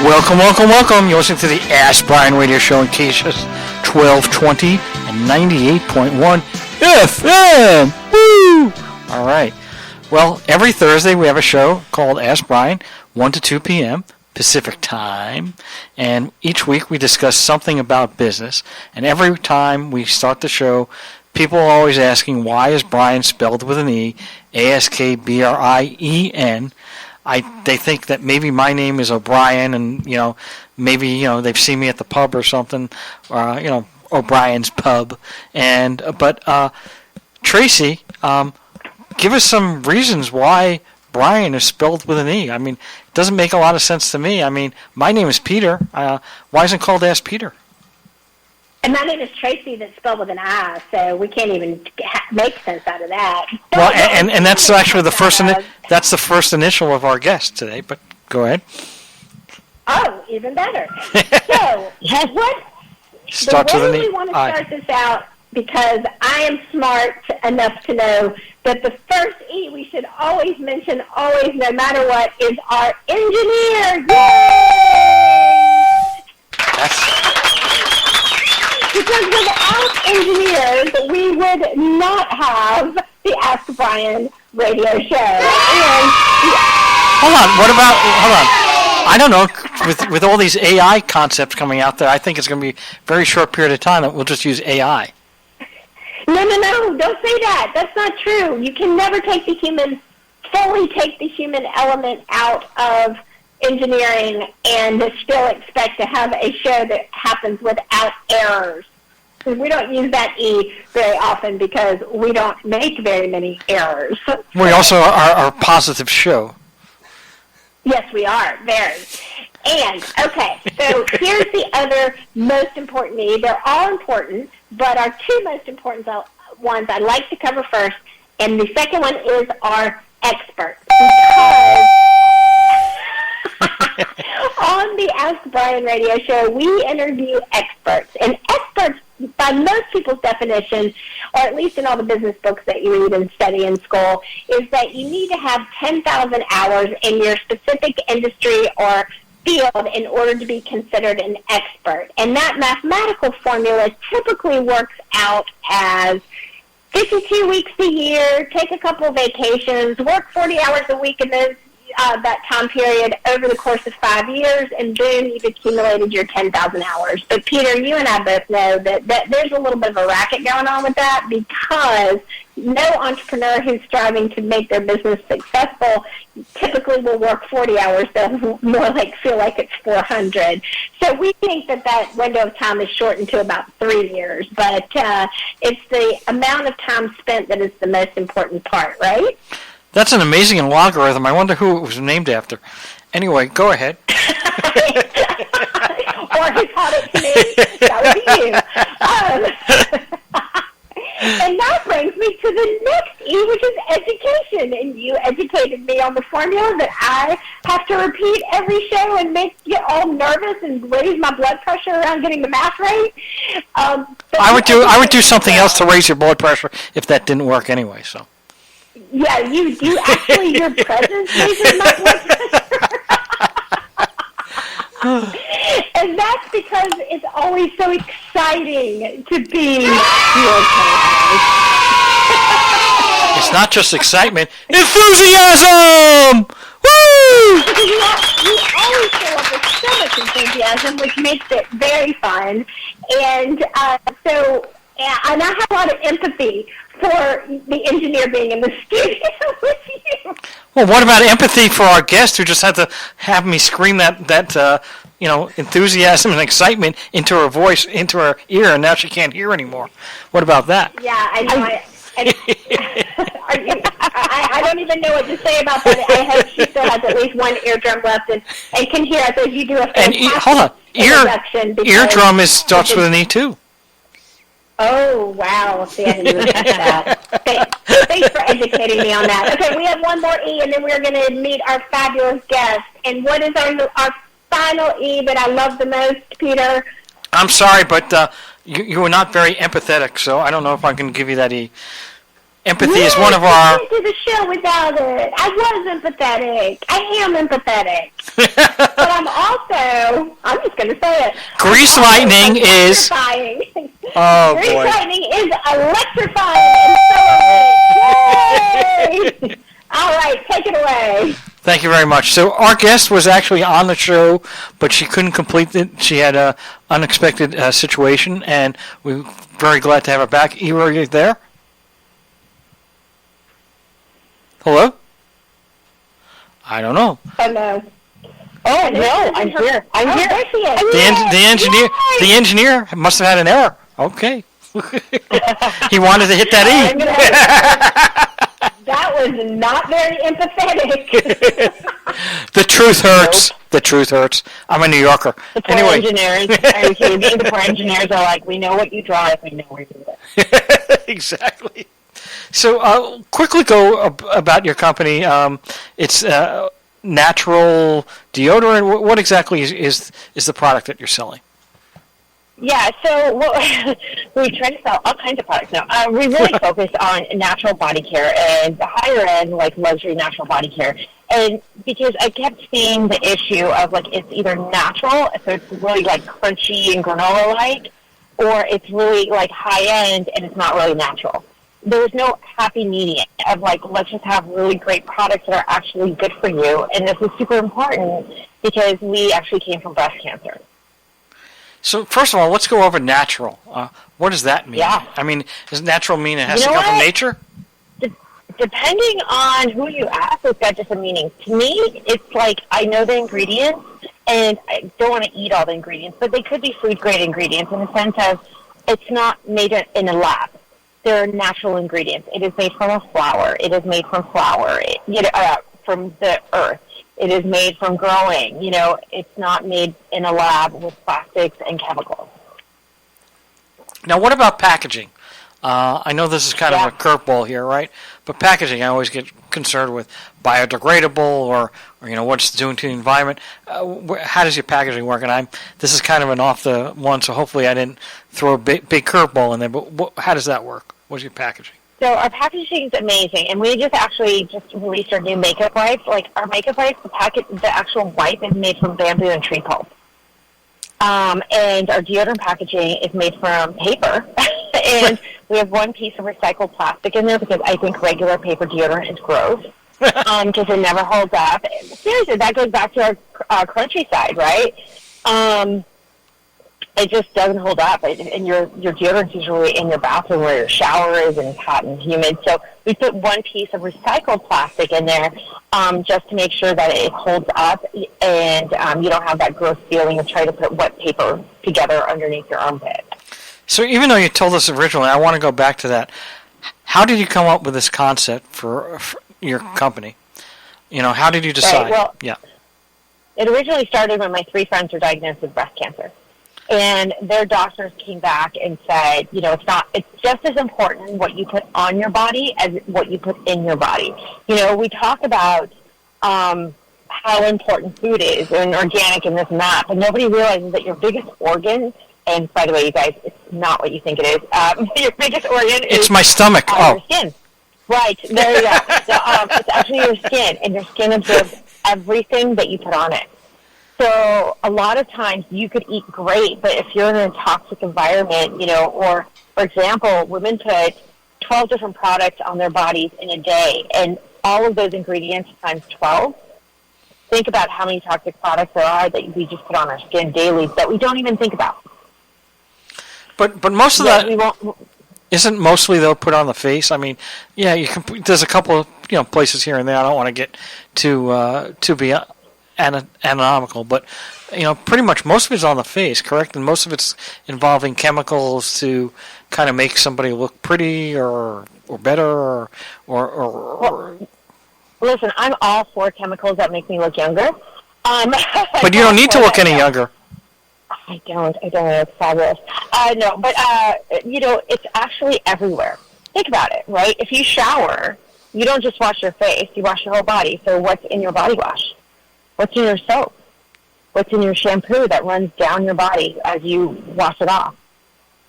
Welcome, welcome, welcome. You're listening to the Ask Brien radio show on KHTS 1220 and 98.1 FM. Woo! All right. Well, every Thursday we have a show called Ask Brien, 1 to 2 p.m. Pacific time. And each week we discuss something about business. And every time we start the show, people are always asking, why is Brien spelled with an E, Askbrien? They think that maybe my name is O'Brien, and maybe they've seen me at the pub or something, or O'Brien's pub. But Traci, give us some reasons why Brien is spelled with an E. I mean, it doesn't make a lot of sense to me. I mean, my name is Peter. Why isn't it called Ask Peter? And my name is Traci, that's spelled with an I, so we can't even make sense out of that. Well, and that's actually the first. That's the first initial of our guest today. But go ahead. Oh, even better. So, Starts the way with an E. we want to start this out, because I am smart enough to know that the first E we should always mention, always, no matter what, is our engineer. Yay! Because without engineers, we would not have the Ask Brien radio show. Hold on. I don't know. With all these AI concepts coming out there, I think it's going to be a very short period of time that we'll just use AI. No. Don't say that. That's not true. You can never fully take the human element out of engineering and still expect to have a show that happens without errors. We don't use that E very often because we don't make very many errors. We also are a positive show. Yes, we are. Very. And, okay, so here's the other most important E. They're all important, but our two most important ones I'd like to cover first, and the second one is our experts. Because on the Ask Brien radio show, we interview experts. And experts, by most people's definition, or at least in all the business books that you read and study in school, is that you need to have 10,000 hours in your specific industry or field in order to be considered an expert. And that mathematical formula typically works out as 52 weeks a year, take a couple of vacations, work 40 hours a week in that time period over the course of 5 years, and boom, you've accumulated your 10,000 hours. But Peter, you and I both know that there's a little bit of a racket going on with that, because no entrepreneur who's striving to make their business successful typically will work 40 hours. They'll more feel like it's 400. So we think that window of time is shortened to about 3 years. But it's the amount of time spent that is the most important part, right? That's an amazing logarithm. I wonder who it was named after. Anyway, go ahead. Or who taught it to me. That would be you. And that brings me to the next E, which is education. And you educated me on the formula that I have to repeat every show and get all nervous and raise my blood pressure around getting the math right. I would do something else to raise your blood pressure if that didn't work anyway. So. Yeah, you do. Actually, your presence raises my blood pressure. And that's because it's always so exciting to be your co-host. It's not just excitement. Enthusiasm! Woo! You always show up with so much enthusiasm, which makes it very fun. And and I have a lot of empathy for the engineer being in the studio with you. Well, what about empathy for our guest who just had to have me scream that enthusiasm and excitement into her voice, into her ear, and now she can't hear anymore? What about that? Yeah, I know. I don't even know what to say about that. I hope she still has at least one eardrum left and can hear us as you do a fantastic introduction. Eardrum starts with an E too. Oh, wow. See, I didn't even catch that. Thanks for educating me on that. Okay, we have one more E, and then we're going to meet our fabulous guest. And what is our final E that I love the most, Peter? I'm sorry, but you were not very empathetic, so I don't know if I can give you that E. Empathy is one of our... I can't do the show without it. I was empathetic. I am empathetic. But I'm also going to say it. Grease lightning is... Electrifying. Oh, Grease boy. lightning is electrifying, and so are we. Yay! All right, take it away. Thank you very much. So our guest was actually on the show, but she couldn't complete it. She had an unexpected situation, and we're very glad to have her back. Ira, are you there? Hello? I don't know. Oh, no. Oh, no, I'm here. I'm here. There she is. The engineer must have had an error. Okay. He wanted to hit that E. That was not very empathetic. The truth hurts. The truth hurts. I'm a New Yorker. The poor engineers, the poor engineers are like, we know what you drive, we know where you live. Exactly. So quickly go about your company. It's natural deodorant. What exactly is the product that you're selling? Yeah, so we try to sell all kinds of products now. We really focus on natural body care and the higher end, like luxury natural body care. And because I kept seeing the issue of like it's either natural, so it's really like crunchy and granola-like, or it's really like high end and it's not really natural. There's no happy medium of like, let's just have really great products that are actually good for you. And this is super important because we actually came from breast cancer. So first of all, let's go over natural. What does that mean? Yeah. I mean, does natural mean it has to come from nature? Depending on who you ask, it's got different meanings. To me, it's like I know the ingredients, and I don't want to eat all the ingredients, but they could be food-grade ingredients in the sense of it's not made in a lab. They're natural ingredients. It is made from a flower. It is made from flour, from the earth. It is made from growing. It's not made in a lab with plastics and chemicals. Now, what about packaging? I know this is kind of a curveball here, right? But packaging, I always get concerned with biodegradable or what's it doing to the environment. How does your packaging work? And this is kind of an off the one, so hopefully I didn't throw a big curveball in there. But how does that work? What's your packaging? So our packaging is amazing, and we just released our new makeup wipes. Like our makeup wipes, the actual wipe is made from bamboo and tree pulp. And our deodorant packaging is made from paper, and we have one piece of recycled plastic in there because I think regular paper deodorant is gross because it never holds up. Seriously, that goes back to our crunchy side, right? It just doesn't hold up. And your deodorant's usually in your bathroom where your shower is and it's hot and humid. So we put one piece of recycled plastic in there just to make sure that it holds up and you don't have that gross feeling of trying to put wet paper together underneath your armpit. So even though you told us originally, I want to go back to that. How did you come up with this concept for your company? How did you decide? Right, well, yeah. It originally started when my 3 friends were diagnosed with breast cancer. And their doctors came back and said, it's just as important what you put on your body as what you put in your body. We talk about how important food is and organic and this and that, but nobody realizes that your biggest organ, and by the way, you guys, it's not what you think it is. Your biggest organ is... It's my stomach. Your skin. Right, there you go. So, it's actually your skin, and your skin absorbs everything that you put on it. So a lot of times you could eat great, but if you're in a toxic environment, or, for example, women put 12 different products on their bodies in a day, and all of those ingredients times 12, think about how many toxic products there are that we just put on our skin daily that we don't even think about. But most of that isn't mostly, though, put on the face. I mean, yeah, there's a couple of places here and there. I don't want to get to be anatomical, but pretty much most of it's on the face, correct? And most of it's involving chemicals to kind of make somebody look pretty or better or listen, I'm all for chemicals that make me look younger. But you don't need to look any younger. I don't. It's fabulous. No, but it's actually everywhere. Think about it, right? If you shower, you don't just wash your face; you wash your whole body. So, what's in your body wash? What's in your soap? What's in your shampoo that runs down your body as you wash it off?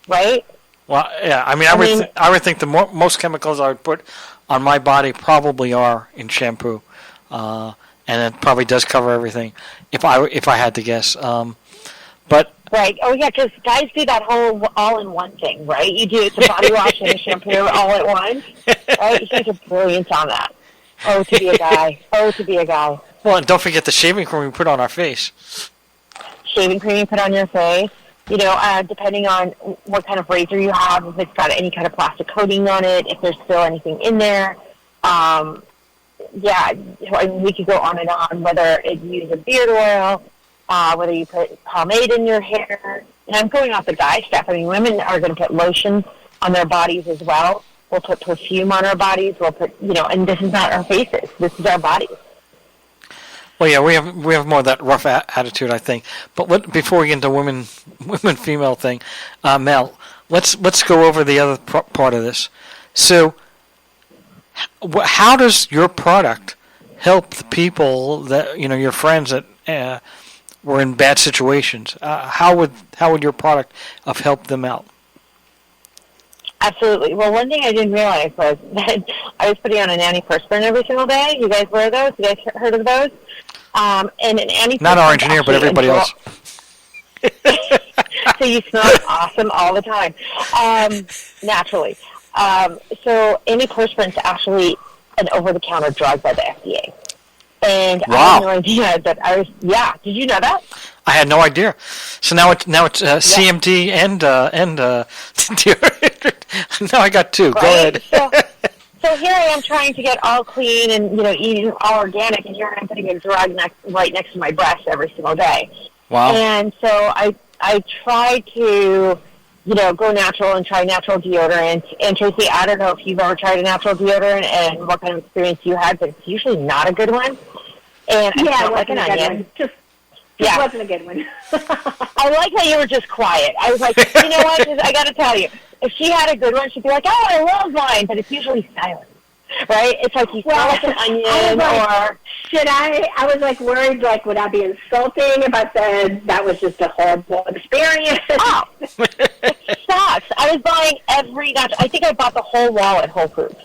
Right? Well, yeah. I mean, I would think the most chemicals I would put on my body probably are in shampoo, and it probably does cover everything. If I had to guess, But Right. Oh, yeah, because guys do that whole all-in-one thing, right? You do the body wash and the shampoo all at once, right? You guys are brilliant on that. Oh, to be a guy. Oh, to be a guy. well, and don't forget the shaving cream we put on our face. Shaving cream you put on your face. You know, depending on what kind of razor you have, if it's got any kind of plastic coating on it, if there's still anything in there. Yeah, I mean, we could go on and on, whether you use a beard oil, whether you put pomade in your hair. And I'm going off the guy stuff. I mean, women are going to put lotion on their bodies as well. We'll put perfume on our bodies. We'll put, and this is not our faces. This is our bodies. Well, yeah, we have more of that rough attitude, I think. But before we get into women female thing, Mel, let's go over the other part of this. So, how does your product help the people that your friends that were in bad situations? How would your product have helped them out? Absolutely. Well, one thing I didn't realize was that I was putting on an antiperspirant every single day. You guys wear those? You guys heard of those? And an antiperspirant. Not our engineer, but everybody else. So you smell awesome all the time, naturally. So antiperspirant is actually an over-the-counter drug by the FDA. And wow. I had no idea that I was. Yeah, did you know that? I had no idea. So now it's CMD and now I got two. Right? Go ahead. So here I am trying to get all clean and eating all organic, and here I'm putting a drug right next to my breast every single day. Wow. And so I try to go natural and try natural deodorant. And Traci, I don't know if you've ever tried a natural deodorant and what kind of experience you had, but it's usually not a good one. And yeah, it wasn't a good one. Just wasn't a good one. I like how you were just quiet. I was like, you know what? I got to tell you, if she had a good one, she'd be like, oh, I love mine, but it's usually silent. Right? It's like you smell like an onion, or should I? I was like worried, like would I be insulting if I said that was just a horrible experience? Oh, it sucks. I was buying every natural. I think I bought the whole wall at Whole Foods.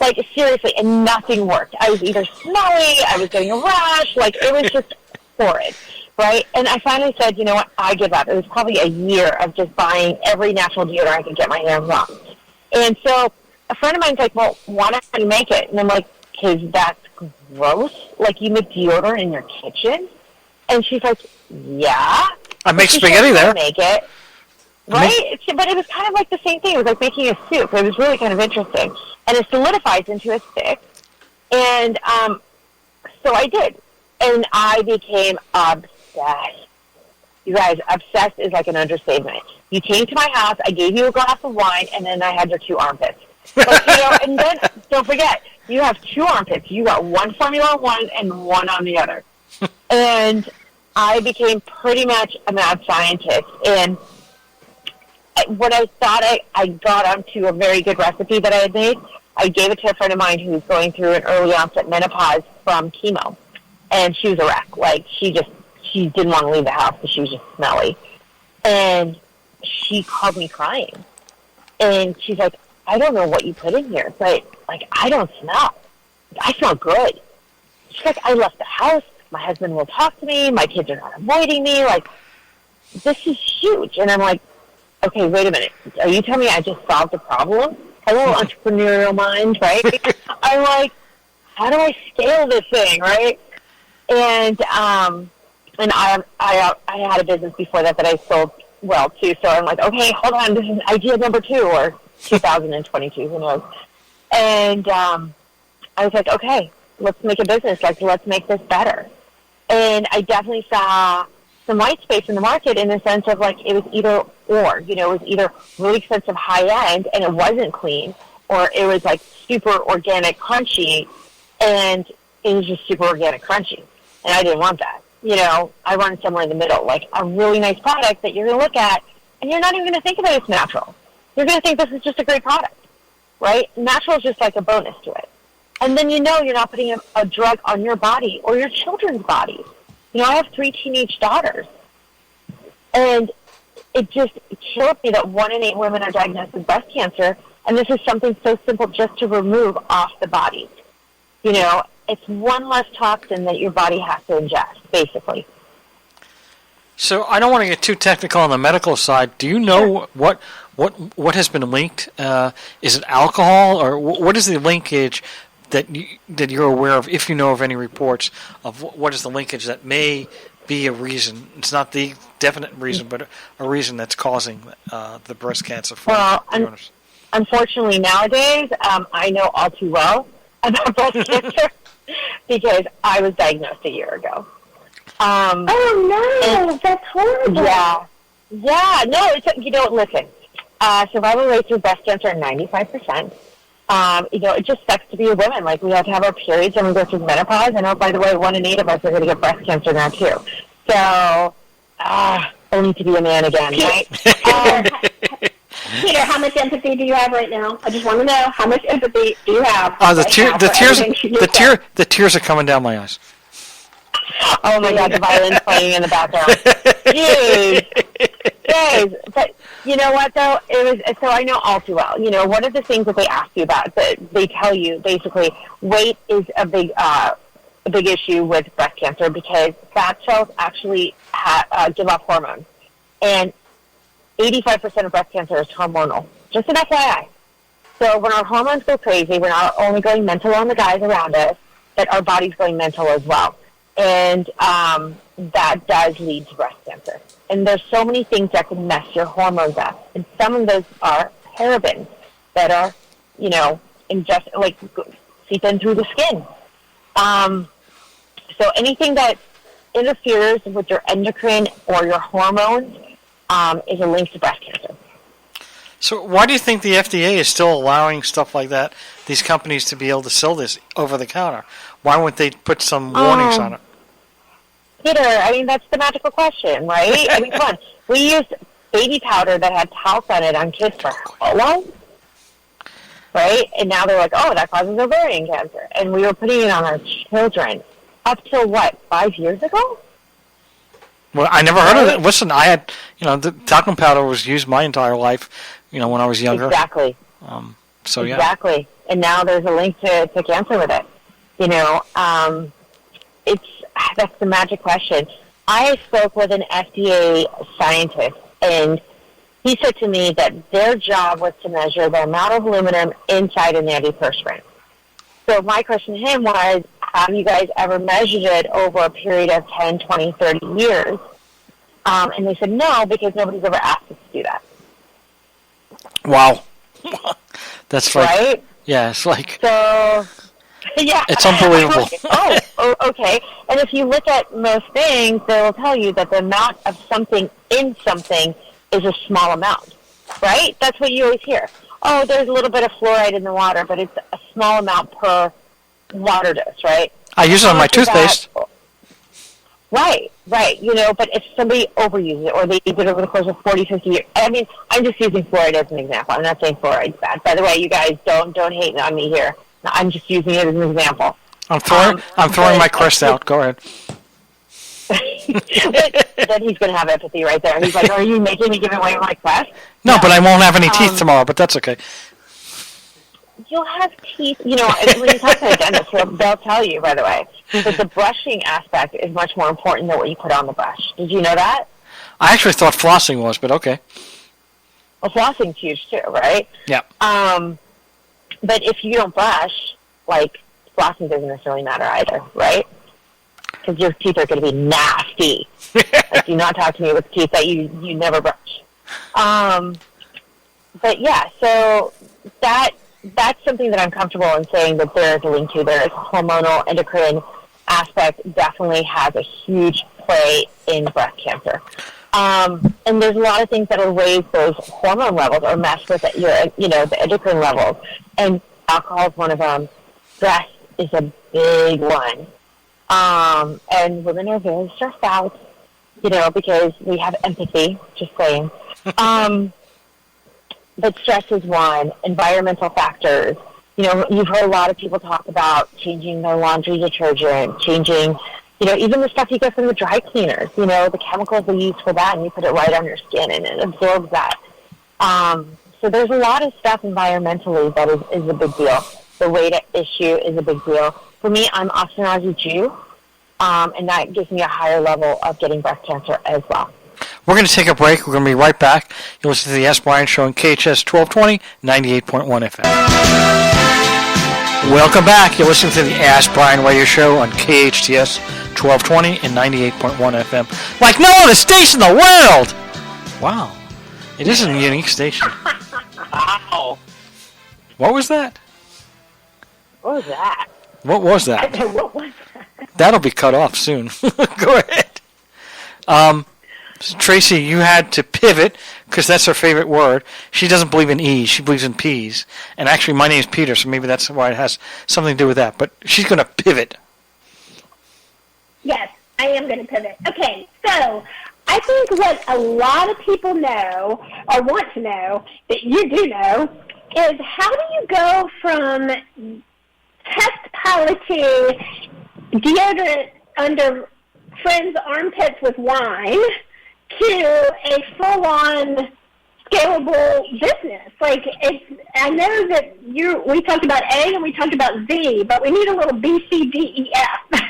Like seriously, and nothing worked. I was either smelly, I was getting a rash, like it was just horrid. Right? And I finally said, you know what? I give up. It was probably a year of just buying every natural deodorant I could get my hands on. And so a friend of mine's like, well, why don't you make it? And I'm like, because that's gross. Like, you make deodorant in your kitchen? And she's like, yeah. I make spaghetti there. Make it. Right? But it was kind of like the same thing. It was like making a soup. It was really kind of interesting. And it solidifies into a stick. And so I did. And I became obsessed. You guys, obsessed is like an understatement. You came to my house, I gave you a glass of wine, and then I had your two armpits. But, and then, don't forget, you have two armpits. You got one Formula One and one on the other. And I became pretty much a mad scientist. And when I thought I got onto a very good recipe that I had made, I gave it to a friend of mine who was going through an early onset menopause from chemo. And she was a wreck. Like, she didn't want to leave the house because she was just smelly. And she called me crying. And she's like, I don't know what you put in here, but, like, I don't smell. I smell good. She's like, I left the house. My husband will talk to me. My kids are not avoiding me. Like, this is huge. And I'm like, okay, wait a minute. Are you telling me I just solved a problem? Hello, entrepreneurial mind, right? I'm like, how do I scale this thing, right? And I had a business before that I sold well too. So I'm like, okay, hold on, this is idea number 2 or 2022, who knows? And I was like, okay, let's make a business. Like, let's make this better. And I definitely saw some white space in the market in the sense of like it was either or. It was either really expensive high end and it wasn't clean, or it was like super organic crunchy and it was just super organic crunchy. And I didn't want that. I wanted somewhere in the middle, like a really nice product that you're going to look at, and you're not even going to think about it's natural. You're going to think this is just a great product, right? Natural is just like a bonus to it. And then you're not putting a drug on your body or your children's bodies. I have 3 teenage daughters, and it just kills me that 1 in 8 women are diagnosed with breast cancer, and this is something so simple just to remove off the body. It's one less toxin that your body has to ingest, basically. So I don't want to get too technical on the medical side. Do you know what has been linked? Is it alcohol, or what is the linkage that you're aware of, if you know of any reports of what is the linkage that may be a reason? It's not the definite reason, but a reason that's causing the breast cancer. Well, unfortunately nowadays, I know all too well about breast cancer because I was diagnosed a year ago. Oh no, that's horrible. Yeah, no, listen, survival rates for breast cancer are 95%. It just sucks to be a woman. Like, we have to have our periods and we go through menopause. And, by the way, 1 in 8 of us are going to get breast cancer now, too. So, I need to be a man again, right? Peter, how much empathy do you have right now? I just want to know, how much empathy do you have? The tears are coming down my eyes. Oh, my God, the violin's playing in the background. Jeez. But you know what, though? So I know all too well. One of the things that they ask you about, that they tell you, basically, weight is a big issue with breast cancer because fat cells actually give off hormones. And 85% of breast cancer is hormonal. Just an FYI. So when our hormones go crazy, we're not only going mental on the guys around us, but our body's going mental as well. And that does lead to breast cancer. And there's so many things that can mess your hormones up. And some of those are parabens that are, seep in through the skin. So anything that interferes with your endocrine or your hormones is a link to breast cancer. So why do you think the FDA is still allowing stuff like that, these companies to be able to sell this over the counter? Why wouldn't they put some warnings on it? Peter, that's the magical question, right? Come on. We used baby powder that had talc on it on kids for how long? Right? And now they're like, oh, that causes ovarian cancer. And we were putting it on our children up till, 5 years ago? Well, I never heard of it. Listen, I had, the talcum powder was used my entire life, when I was younger. Exactly. So, yeah. Exactly. And now there's a link to cancer with it. That's the magic question. I spoke with an FDA scientist, and he said to me that their job was to measure the amount of aluminum inside an antiperspirant. So my question to him was, have you guys ever measured it over a period of 10, 20, 30 years? And they said no, because nobody's ever asked us to do that. Wow. That's like... Right? Yeah, it's like... So... Yeah. It's unbelievable. Okay. And if you look at most things, they will tell you that the amount of something in something is a small amount, right? That's what you always hear. Oh, there's a little bit of fluoride in the water, but it's a small amount per water dose, right? I use it on my toothpaste. Right. But if somebody overuses it, or they use it over the course of 40, 50 years, I'm just using fluoride as an example. I'm not saying fluoride's bad. By the way, you guys don't hate on me here. I'm just using it as an example. I'm throwing my crest out. Go ahead. Then he's going to have empathy right there. He's like, are you making me give away my crest? No, but I won't have any teeth tomorrow, but that's okay. You'll have teeth. When you talk to a dentist, they'll tell you, by the way, that the brushing aspect is much more important than what you put on the brush. Did you know that? I actually thought flossing was, but okay. Well, flossing's huge too, right? Yeah. But if you don't brush, flossing doesn't necessarily matter either, right? Because your teeth are going to be nasty. Do not talk to me with teeth that you never brush. But yeah, so that's something that I'm comfortable in saying that there is a link to. There is a hormonal endocrine aspect definitely has a huge play in breast cancer. And there's a lot of things that will raise those hormone levels or mess with the endocrine levels. And alcohol is one of them. Stress is a big one. And women are very stressed out, because we have empathy, just saying. But stress is one. Environmental factors. You've heard a lot of people talk about changing their laundry detergent, changing... even the stuff you get from the dry cleaners, the chemicals they use for that, and you put it right on your skin, and it absorbs that. So there's a lot of stuff environmentally that is a big deal. The weight issue is a big deal. For me, I'm Ashkenazi Jew, and that gives me a higher level of getting breast cancer as well. We're going to take a break. We're going to be right back. You'll listen to the Ask Brien Show on KHTS 1220, 98.1 FM. Welcome back. You're listening to the Ask Brien Radio Show on KHTS 1220 and 98.1 FM. Like no other station in the world! Wow. It is a unique station. Wow. What was that? What was that? What was that? What was that? That'll be cut off soon. Go ahead. Traci, you had to pivot because that's her favorite word. She doesn't believe in E's. She believes in P's. And actually, my name's Peter, so maybe that's why it has something to do with that. But she's going to pivot. Yes, I am going to pivot. Okay, so I think what a lot of people know or want to know that you do know is how do you go from test piloting deodorant under friends' armpits with wine to a full-on scalable business. Like, I know that we talked about A and we talked about Z, but we need a little B, C, D, E, F.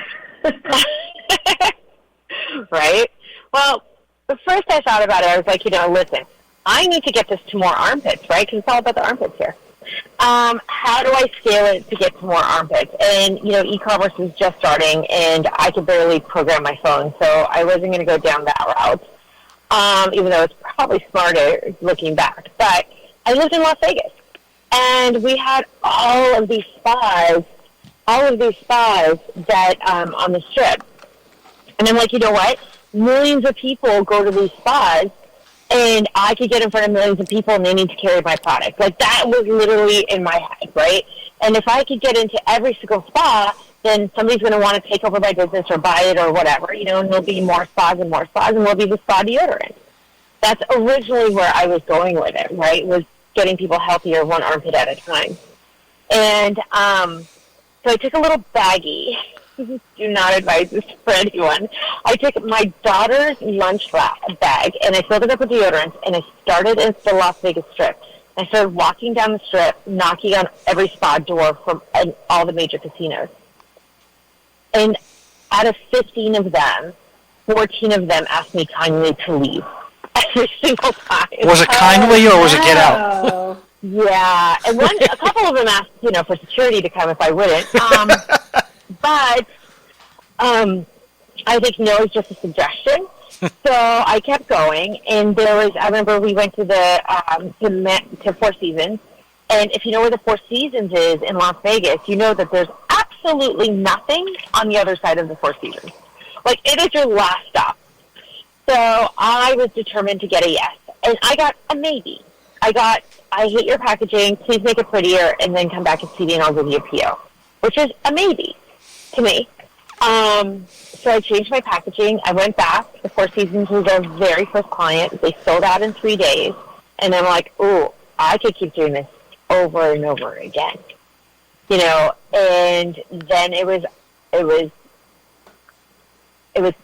Right? Well, the first I thought about it, I was like, listen, I need to get this to more armpits, right? Because it's all about the armpits here. How do I scale it to get to more armpits? And, e-commerce is just starting, and I could barely program my phone, so I wasn't going to go down that route, even though it's probably smarter looking back. But I lived in Las Vegas, and we had all of these spas that on the Strip. And I'm like, you know what? Millions of people go to these spas, and I could get in front of millions of people, and they need to carry my product. Like, that was literally in my head, right? And if I could get into every single spa, then somebody's going to want to take over my business or buy it or whatever, and there'll be more spas, and we'll be the spa deodorant. That's originally where I was going with it, right, was getting people healthier one armpit at a time. And so I took a little baggie. Do not advise this for anyone. I took my daughter's lunch bag, and I filled it up with deodorant, and I started at the Las Vegas Strip. I started walking down the Strip, knocking on every spa door from all the major casinos. And out of 15 of them, 14 of them asked me kindly to leave every single time. Was it kindly or was it get out? Yeah, and a couple of them asked, for security to come if I wouldn't. But I think no is just a suggestion. So I kept going, and I remember we went to to Four Seasons, and if you know where the Four Seasons is in Las Vegas, you know that there's absolutely nothing on the other side of the Four Seasons. Like, it is your last stop. So I was determined to get a yes, and I got a maybe. I hate your packaging, please make it prettier, and then come back and see me, and I'll give you a PO, which is a maybe to me. So I changed my packaging. I went back. The Four Seasons was our very first client. They sold out in 3 days. And I'm like, ooh, I could keep doing this over and over again. And then it was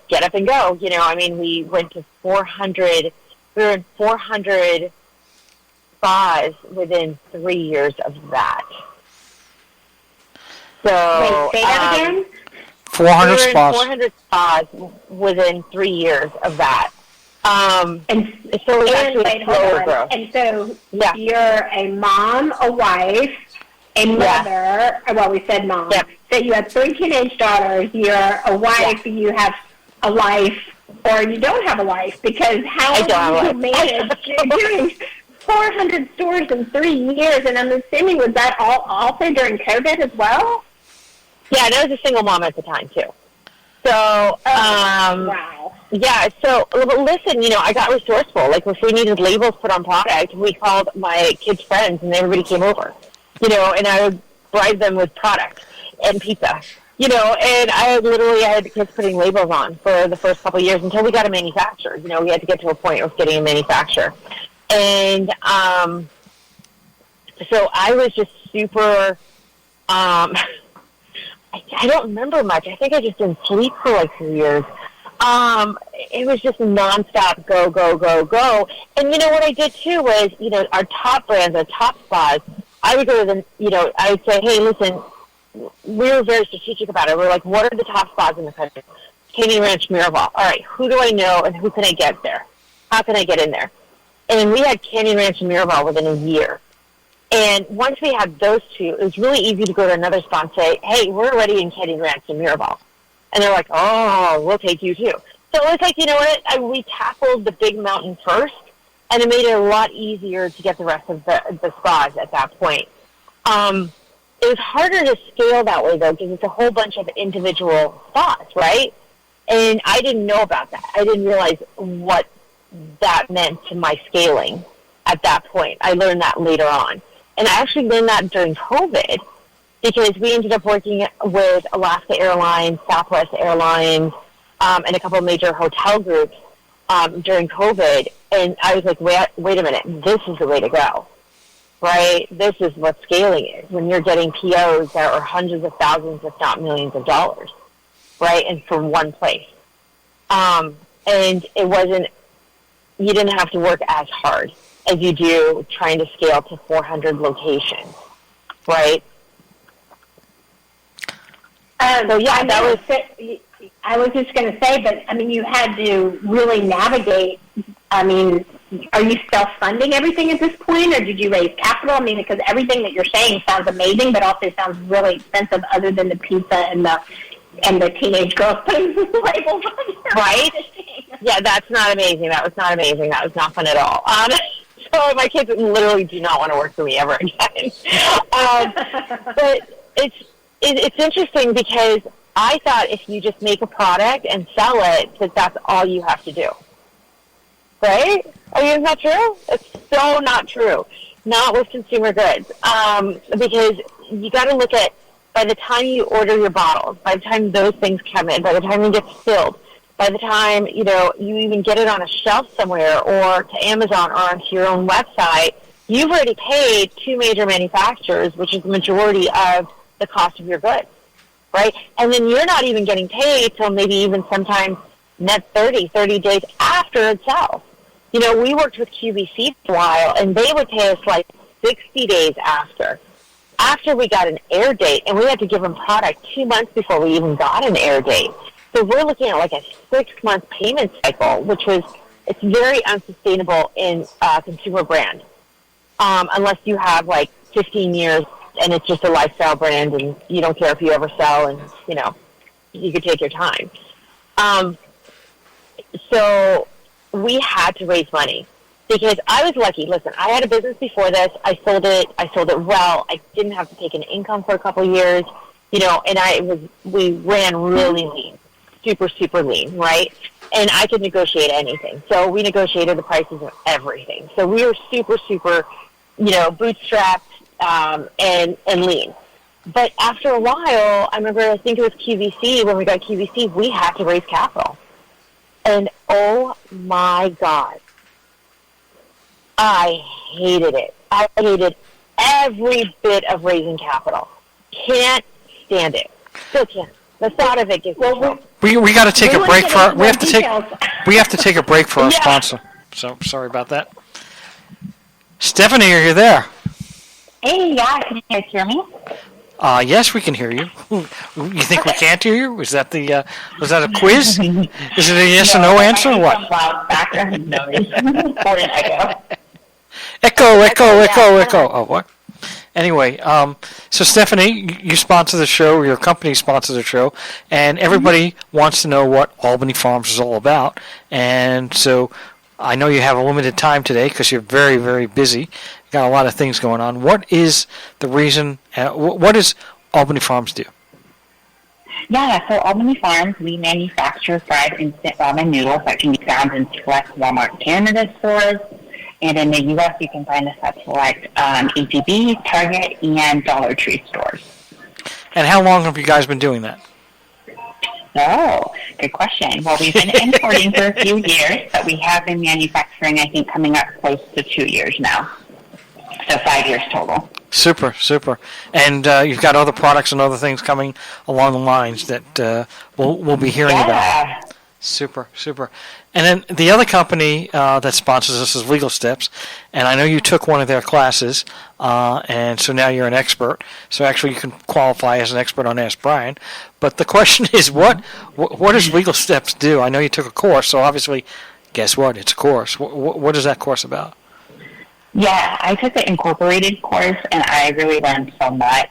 get up and go. We went to 400, we were in 400 spas within 3 years of that. So, wait, say that again? 400 spas. 400 spas within 3 years of that. So it was actually slower growth. And so you're a mom, a wife, a mother. Well, we said mom. Yep. So you have 3 teenage daughters. You're a wife. You have a life, or you don't have a life, because how do you manage doing 400 stores in 3 years? And I'm assuming, was that also during COVID as well? Yeah, and I was a single mom at the time, too. So, wow. Yeah, so listen, I got resourceful. Like, if we needed labels put on product, we called my kids' friends, and everybody came over. And I would bribe them with product and pizza. And I had the kids putting labels on for the first couple of years until we got a manufacturer. We had to get to a point of getting a manufacturer. And so I was just super... I don't remember much. I think I just didn't sleep for like 3 years. It was just nonstop go, go, go, go. And what I did too was, our top brands, our top spas, I would go to them, I would say, hey, listen, we were very strategic about it. We're like, what are the top spas in the country? Canyon Ranch, Miraval. All right, who do I know and who can I get there? how can I get in there? And we had Canyon Ranch and Miraval within a year. And once we had those two, it was really easy to go to another spot and say, hey, we're already in Canyon Ranch and Miraval. And they're like, oh, we'll take you too. So it was like, you know what, we tackled the big mountain first, and it made it a lot easier to get the rest of the spas at that point. It was harder to scale that way, though, because it's a whole bunch of individual spas, right? And I didn't know about that. I didn't realize what that meant to my scaling at that point. I learned that later on. And I actually learned that during COVID, because we ended up working with Alaska Airlines, Southwest Airlines, and a couple of major hotel groups during COVID. And I was like, wait a minute, this is the way to go, right? This is what scaling is, when you're getting POs that are hundreds of thousands, if not millions of dollars, right? And from one place. And it wasn't, you didn't have to work as hard as you do trying to scale to 400 locations, right? So yeah, I was just going to say, but I mean, you had to really navigate. I mean, are you self-funding everything at this point, or did you raise capital? I mean, because everything that you're saying sounds amazing, but also sounds really expensive, other than the pizza and the teenage girls putting labels on your right? Yeah, that's not amazing. That was not amazing. That was not fun at all. So my kids literally do not want to work for me ever again. But it's interesting, because I thought if you just make a product and sell it, that's all you have to do. Right? I mean, isn't that true? It's so not true. Not with consumer goods. Because you got to look at, by the time you order your bottles, by the time those things come in, by the time it gets filled, by the time, you even get it on a shelf somewhere, or to Amazon, or onto your own website, you've already paid two major manufacturers, which is the majority of the cost of your goods, right? And then you're not even getting paid till maybe even sometimes net 30 days after it sells. We worked with QVC for a while, and they would pay us like 60 days after we got an air date, and we had to give them product 2 months before we even got an air date. So we're looking at like a 6-month payment cycle, it's very unsustainable in consumer brand, unless you have like 15 years and it's just a lifestyle brand, and you don't care if you ever sell, and you could take your time. So we had to raise money, because I was lucky. Listen, I had a business before this. I sold it well. I didn't have to take an income for a couple of years, and we ran really lean, super, super lean, right? And I could negotiate anything. So we negotiated the prices of everything. So we were super, super, bootstrapped, and lean. But after a while, I remember, I think it was QVC, when we got QVC, we had to raise capital. And oh my God, I hated it. I hated every bit of raising capital. Can't stand it. Still can't. The thought of it gets me. We got to take a break we have to take a break for our sponsor. So sorry about that. Stephanie, are you there? Hey, yeah, can you guys hear me? Yes, we can hear you. You think we can't hear you? Was that was that a quiz? Is it a yes or no answer, or what? Loud background noise. Or an echo. Echo. Oh, what? Anyway, so Stephanie, you sponsor the show, your company sponsors the show, and everybody wants to know what Albany Farms is all about. And so I know you have a limited time today because you're very, very busy. Got a lot of things going on. What is the reason? What does Albany Farms do? Yeah, so Albany Farms, we manufacture fried instant ramen noodles that can be found in select Walmart Canada stores. And in the U.S., you can find us at select H-E-B, Target, and Dollar Tree stores. And how long have you guys been doing that? Oh, good question. Well, we've been importing for a few years, but we have been manufacturing, I think, coming up close to 2 years now. So 5 years total. Super. And you've got other products and other things coming along the lines that we'll be hearing about. Super. And then the other company that sponsors us is Legal Steps, and I know you took one of their classes, and so now you're an expert. So actually you can qualify as an expert on Ask Brien. But the question is, what does Legal Steps do? I know you took a course, so obviously guess what? It's a course. What is that course about? Yeah, I took the incorporated course, and I really learned so much.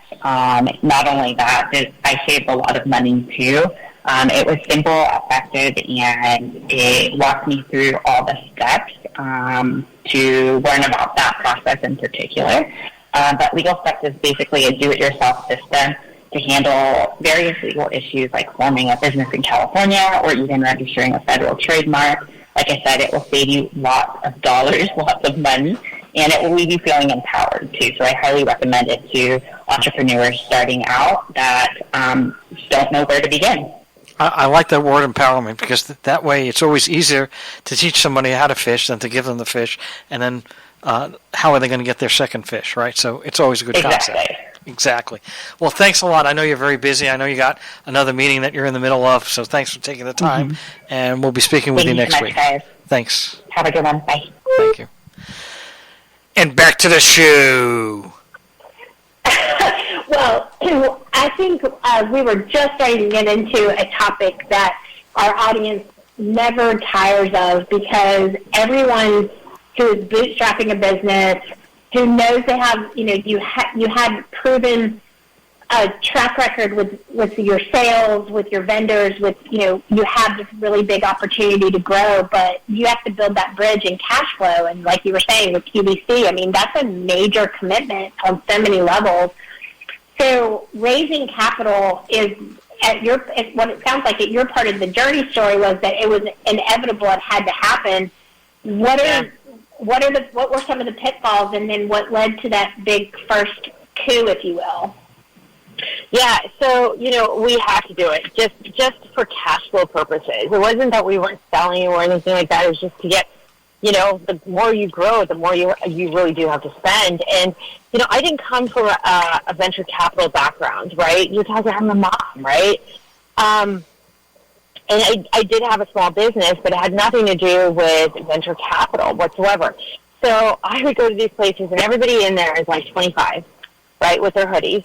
Not only that, I saved a lot of money, too. It was simple, effective, and it walked me through all the steps to learn about that process in particular. But Legal Steps is basically a do-it-yourself system to handle various legal issues like forming a business in California or even registering a federal trademark. Like I said, it will save you lots of dollars, lots of money, and it will leave you feeling empowered, too. So I highly recommend it to entrepreneurs starting out that don't know where to begin. I like that word empowerment because that way it's always easier to teach somebody how to fish than to give them the fish, and then how are they going to get their second fish, right? So it's always a good concept. Exactly. Well, thanks a lot. I know you're very busy. I know you got another meeting that you're in the middle of, so thanks for taking the time, and we'll be speaking with you next week. Guys. Thanks. Have a good one. Bye. Thank you. And back to the show. Well, I think we were just starting to get into a topic that our audience never tires of because everyone who is bootstrapping a business, who knows they have, you had proven a track record with your sales, with your vendors, with, you have this really big opportunity to grow, but you have to build that bridge in cash flow. And like you were saying with QVC, I mean, that's a major commitment on so many levels. So raising capital is what it sounds like at your part of the journey story was that it was inevitable. It had to happen. What were some of the pitfalls, and then what led to that big first coup, if you will? Yeah, so, we had to do it just for cash flow purposes. It wasn't that we weren't selling or anything like that. It was just to get, the more you grow, the more you really do have to spend. And, I didn't come from a venture capital background, right? You're talking, I'm a mom, right? And I did have a small business, but it had nothing to do with venture capital whatsoever. So I would go to these places, and everybody in there is like 25, right, with their hoodies.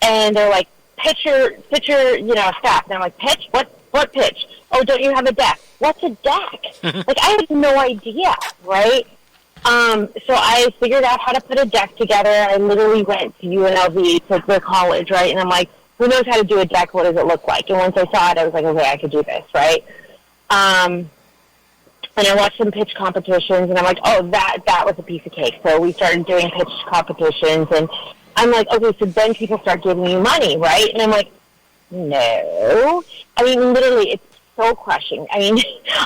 And they're like, pitch your staff. And I'm like, pitch? What pitch? Oh, don't you have a deck? What's a deck? Like, I had no idea, right? So I figured out how to put a deck together. I literally went to UNLV, to the college, right? And I'm like, who knows how to do a deck? What does it look like? And once I saw it, I was like, okay, I could do this, right? And I watched some pitch competitions, and I'm like, oh, that was a piece of cake. So we started doing pitch competitions, and I'm like, okay, so then people start giving you money, right? And I'm like, no. I mean, literally, it's so crushing. I mean,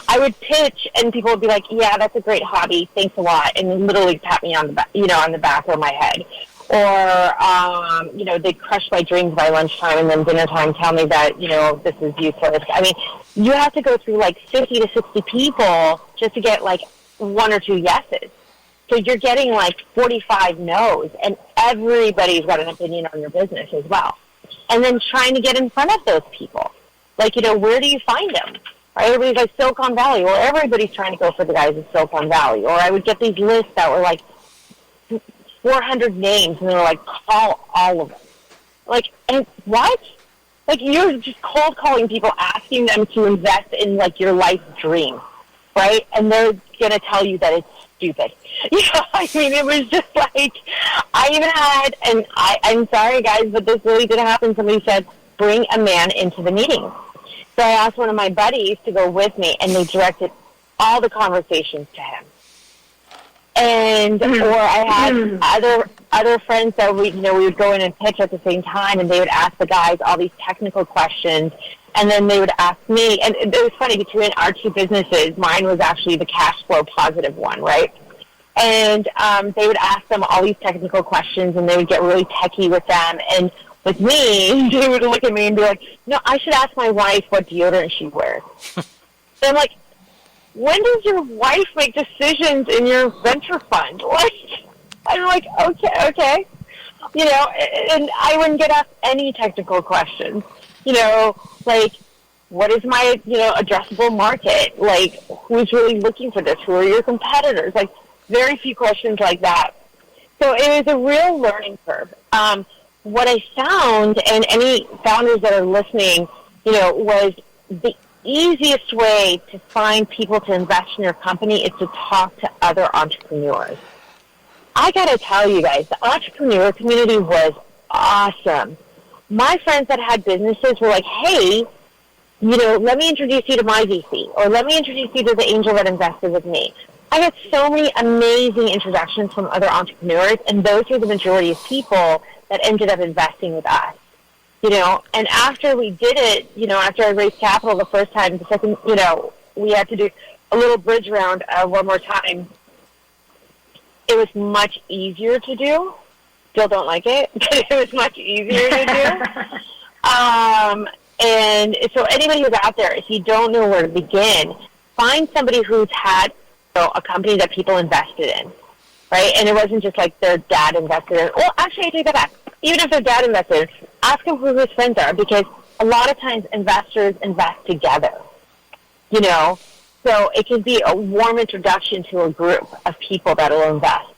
I would pitch, and people would be like, yeah, that's a great hobby. Thanks a lot. And literally pat me on the back, on the back of my head. Or, they'd crush my dreams by lunchtime, and then dinner time tell me that, this is useless. I mean, you have to go through, 50 to 60 people just to get, one or two yeses. So you're getting 45 no's, and everybody's got an opinion on your business as well. And then trying to get in front of those people. Where do you find them? Right? Everybody's like Silicon Valley, or everybody's trying to go for the guys in Silicon Valley. Or I would get these lists that were 400 names, and they were like, call all of them. And what? You're just cold calling people, asking them to invest in, your life dream, right? And they're going to tell you that it's stupid. I mean, it was just I even had, and I'm sorry, guys, but this really did happen. Somebody said, bring a man into the meeting. So I asked one of my buddies to go with me, and they directed all the conversations to him. And, or I had other friends that we would go in and pitch at the same time, and they would ask the guys all these technical questions, and then they would ask me, and it was funny, between our two businesses, mine was actually the cash flow positive one, right? And they would ask them all these technical questions, and they would get really techie with them, and with me, they would look at me and be like, no, I should ask my wife what deodorant she wears. So I'm like, when does your wife make decisions in your venture fund? I'm like, okay. And I wouldn't get asked any technical questions. What is my, addressable market? Who's really looking for this? Who are your competitors? Very few questions like that. So it was a real learning curve. What I found, and any founders that are listening, was easiest way to find people to invest in your company is to talk to other entrepreneurs. I got to tell you guys, the entrepreneur community was awesome. My friends that had businesses were like, hey, let me introduce you to my VC, or let me introduce you to the angel that invested with me. I got so many amazing introductions from other entrepreneurs, and those were the majority of people that ended up investing with us. And after we did it, after I raised capital the first time, the second, we had to do a little bridge round one more time. It was much easier to do. Still don't like it, but it was much easier to do. And so anybody who's out there, if you don't know where to begin, find somebody who's had a company that people invested in, right? And it wasn't just like their dad invested in. Well, actually, I take that back. Even if their dad invested, ask them who his friends are, because a lot of times investors invest together, So it can be a warm introduction to a group of people that will invest.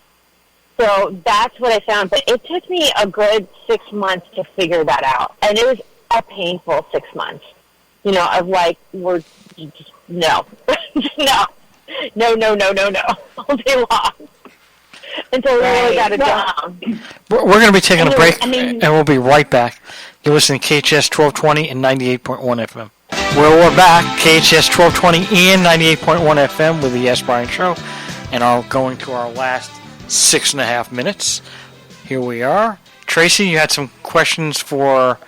So that's what I found. But it took me a good 6 months to figure that out. And it was a painful 6 months, of like, no, no, all day long. Until we really got it down. We're going to be taking a break, and we'll be right back. You're listening to KHTS 1220 and 98.1 FM. Well, we're back, KHTS 1220 and 98.1 FM with the Ask Brien Show, and going to our last 6.5 minutes. Here we are. Traci, you had some questions for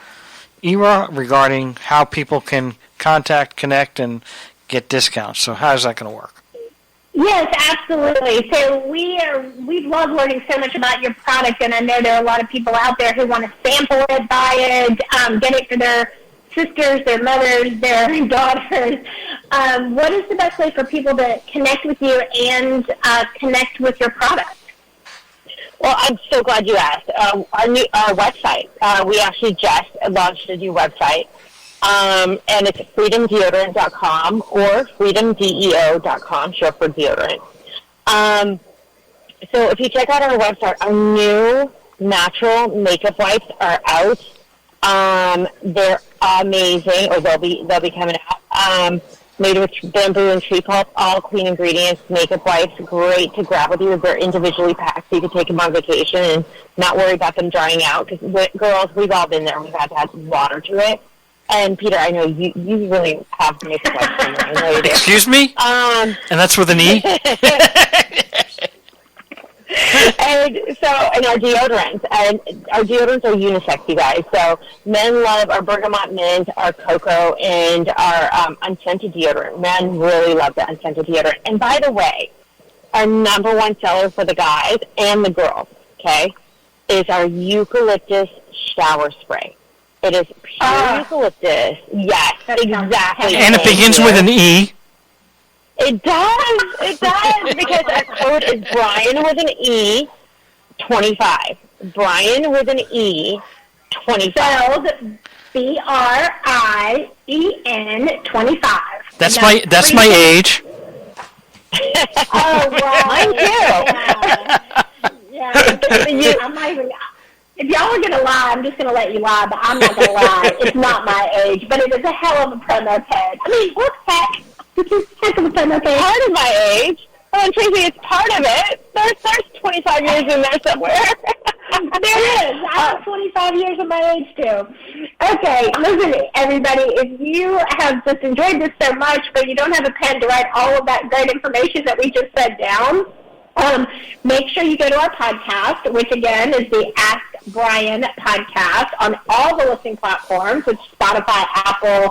Ira regarding how people can contact, connect, and get discounts. So how is that going to work? Yes, absolutely. So we love learning so much about your product, and I know there are a lot of people out there who want to sample it, buy it, get it for their sisters, their mothers, their daughters. What is the best way for people to connect with you and connect with your product? Well, I'm so glad you asked. Our website, we actually just launched a new website. And it's freedomdeodorant.com or freedomdeo.com, short for deodorant. So if you check out our website, our new natural makeup wipes are out. They're amazing, or they'll be coming out. Made with bamboo and tree pulp, all clean ingredients, makeup wipes, great to grab with you. They're individually packed, so you can take them on vacation and not worry about them drying out. Because girls, we've all been there. We've had to add water to it. And Peter, I know you really have makeup wipes in there. I know you do. Excuse me? And that's with an E? and our deodorants. And our deodorants are unisex, you guys. So men love our bergamot mint, our cocoa, and our unscented deodorant. Men really love the unscented deodorant. And by the way, our number one seller for the guys and the girls, okay, is our eucalyptus shower spray. It is pure eucalyptus. Yes, exactly. And it begins with an E. It does. It does. Because our code is Brien with an E, 25. Brien with an E, 25. Spelled BRIEN 25. That's my age. Oh, wow. Mine too. Yeah. I'm not even... If y'all are going to lie, I'm just going to let you lie, but I'm not going to lie. It's not my age, but it is a hell of a promo code. I mean, what the heck? This is heck of a promo code. Part of my age. Oh, Traci, it's part of it. There's 25 years in there somewhere. There is. I have 25 years of my age, too. Okay, listen, everybody, if you have just enjoyed this so much, but you don't have a pen to write all of that great information that we just said down, make sure you go to our podcast, which, again, is the Ask Brien podcast on all the listening platforms, which Spotify, Apple,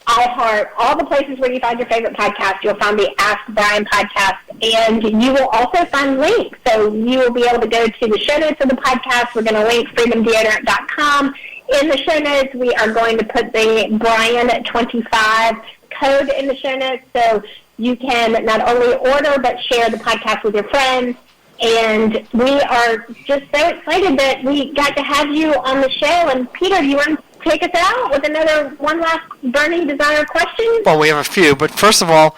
iHeart, all the places where you find your favorite podcast. You'll find the Ask Brien podcast, and you will also find links. So you will be able to go to the show notes of the podcast. We're going to link freedomdeodorant.com. In the show notes, we are going to put the Brien25 code in the show notes, so you can not only order but share the podcast with your friends. And we are just so excited that we got to have you on the show. And Peter, do you want to take us out with one last burning desire question? Well, we have a few, but first of all,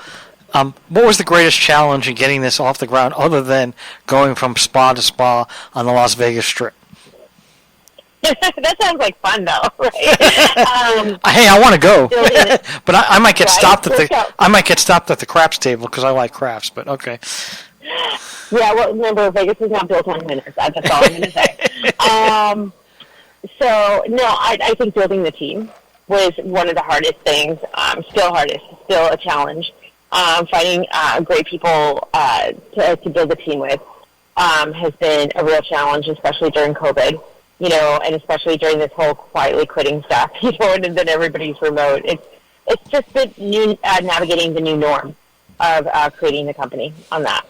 what was the greatest challenge in getting this off the ground other than going from spa to spa on the Las Vegas Strip? That sounds like fun, though, right? Hey, I want to go, building- but I might get Right? stopped at Let's go. I might get stopped at the craps table because I like crafts. But okay. Yeah, well, remember, Vegas is not built on winners. That's all I'm going to say. So, no, I think building the team was one of the hardest things. Still hardest, still a challenge. Finding great people to build a team with has been a real challenge, especially during COVID, and especially during this whole quietly quitting stuff, and then everybody's remote. It's just the new navigating the new norm of creating the company on that.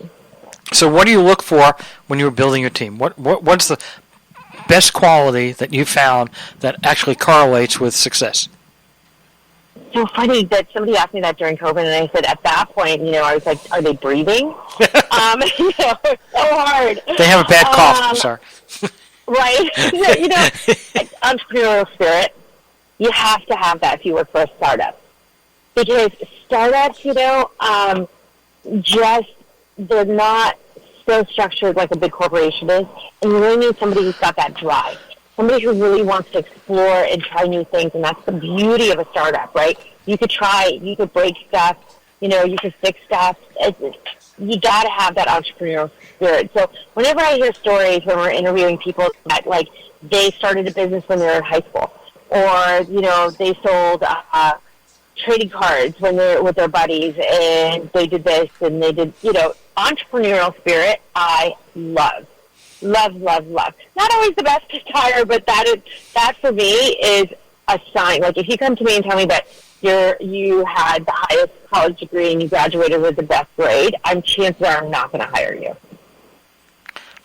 So, what do you look for when you're building your team? What's the best quality that you found that actually correlates with success? So funny that somebody asked me that during COVID, and I said at that point, I was like, "Are they breathing?" It's so hard. They have a bad cough. I'm sorry. Right? Entrepreneurial spirit. You have to have that if you work for a startup, because startups, just they're not so structured like a big corporation is, and you really need somebody who's got that drive. Somebody who really wants to explore and try new things, and that's the beauty of a startup, right? You could break stuff, you could fix stuff. You got to have that entrepreneurial spirit. So whenever I hear stories when we're interviewing people that, like, they started a business when they were in high school, or, they sold trading cards when they were with their buddies, and they did this, and they did, entrepreneurial spirit, I love. Love, love, love. Not always the best to hire, but that for me is a sign. Like, if you come to me and tell me that you had the highest college degree and you graduated with the best grade, chances are I'm not going to hire you.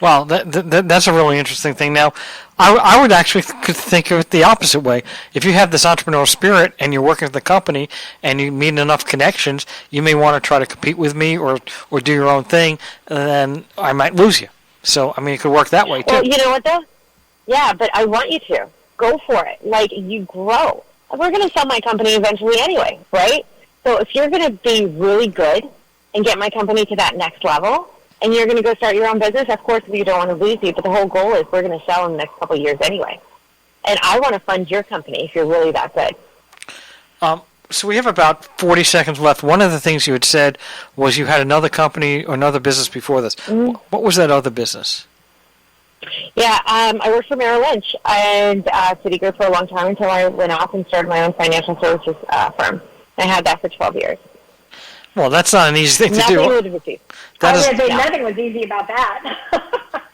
Well, that's a really interesting thing. Now, I would actually think of it the opposite way. If you have this entrepreneurial spirit and you're working with the company and you meet enough connections, you may want to try to compete with me or do your own thing, and then I might lose you. So, it could work that way, too. Well, you know what, though? Yeah, but I want you to. Go for it. Like, you grow. We're going to sell my company eventually anyway, right? So if you're going to be really good and get my company to that next level, and you're going to go start your own business, of course we don't want to lose you, but the whole goal is we're going to sell in the next couple of years anyway. And I want to fund your company if you're really that good. So we have about 40 seconds left. One of the things you had said was you had another company or another business before this. Mm-hmm. What was that other business? Yeah, I worked for Merrill Lynch and Citigroup for a long time until I went off and started my own financial services firm. I had that for 12 years. Well, that's not an easy thing to do. Nothing was easy about that.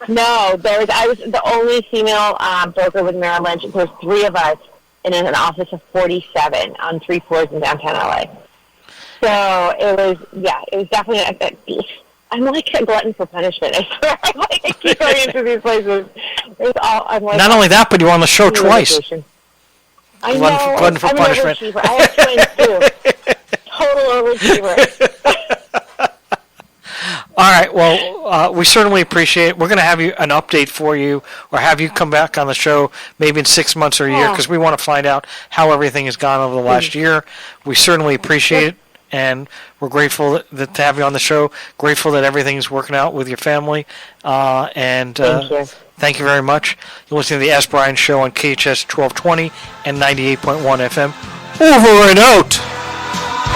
No, I was the only female broker with Merrill Lynch. There's 3 of us in an office of 47 on 3 floors in downtown LA. So it was definitely. I'm like a glutton for punishment. I swear, I keep going into these places. Not only that, but you're on the show twice. I know. Glutton for punishment. Overachiever. I have twins too. Total overachiever. All right. Well, we certainly appreciate it. We're going to have an update for you, or have you come back on the show maybe in 6 months or a year, because we want to find out how everything has gone over the last year. We certainly appreciate it, and we're grateful to have you on the show. Grateful that everything's working out with your family. Thank you. Thank you very much. You're listening to the Ask Brien Show on KHTS 1220 and 98.1 FM. Over and out.